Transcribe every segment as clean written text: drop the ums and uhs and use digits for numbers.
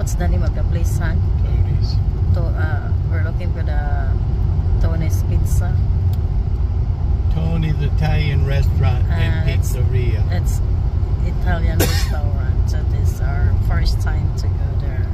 What's the name of the place, son? Tony's. We're looking for the Tony's Pizza. Tony's Italian restaurant and pizzeria. It's Italian restaurant. So this is our first time to go there.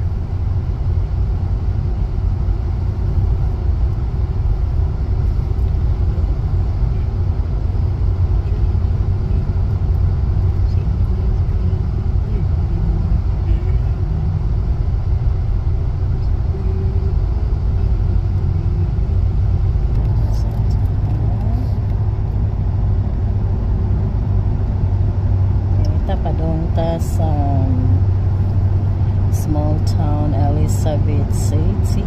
Padunta sa small town Elizabeth City.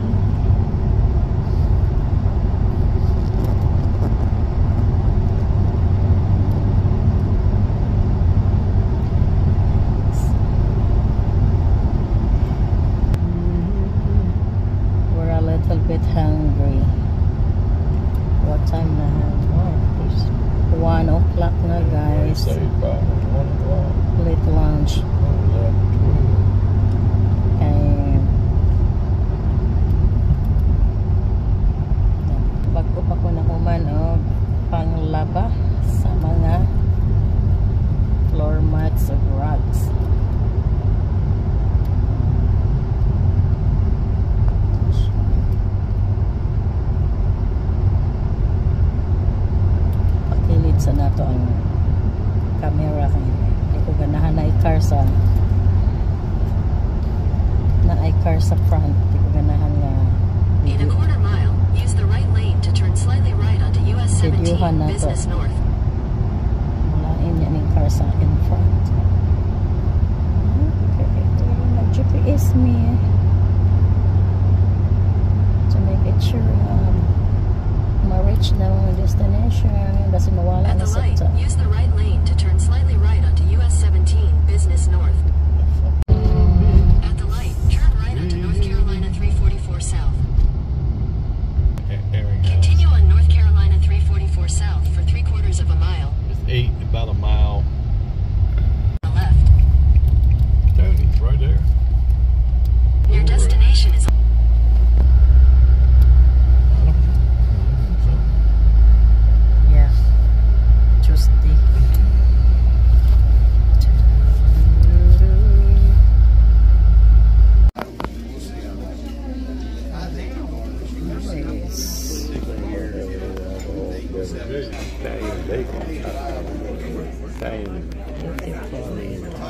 We're a little bit hungry. What time na? Oh, it's 1 o'clock na, guys. Late lunch. And bago pa ko nakuman o panglaba sa mga floor mats of rugs. Pakilid sa nato ang camera kay ganahan na i-car sa front. Di ko ganahan nga in a quarter mile, use the right lane to turn slightly right onto US 17 Business North. Malain yan yung car sa in front. Okay, nag-GPS me to make it sure ma-reach na mga destination kasi mawala at na the sa light, use the right lane to turn slightly right onto US 17 Business North. At the light, turn right onto North Carolina 344 South. Continue on North Carolina 344 South for 3/4 of a mile. It's about a mile. On the left. Tony's right there. Your destination is Tuesday. Italian bacon. Italian. I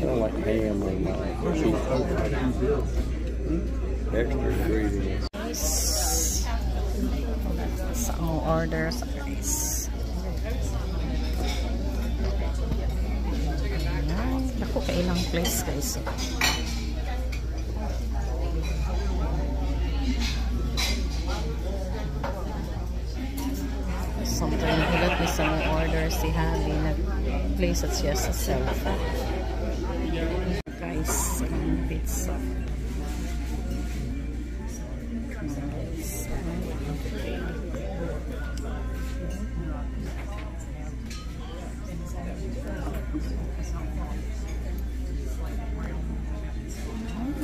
don't like ham on my cheese. Extra ingredients. Sa among orders, guys. Ako kailang place, guys. Sometimes nagulat ni sa mga order si Habi, nag-place at siya sa self. Guys, pizza.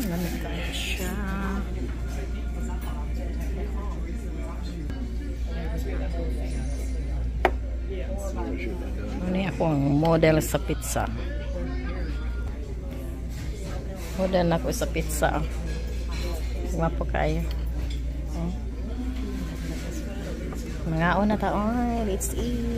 Lamig kayo siya. Ano ako ang model sa pizza. Model ako sa pizza. Guwapo kayo. Mga una taon, let's eat.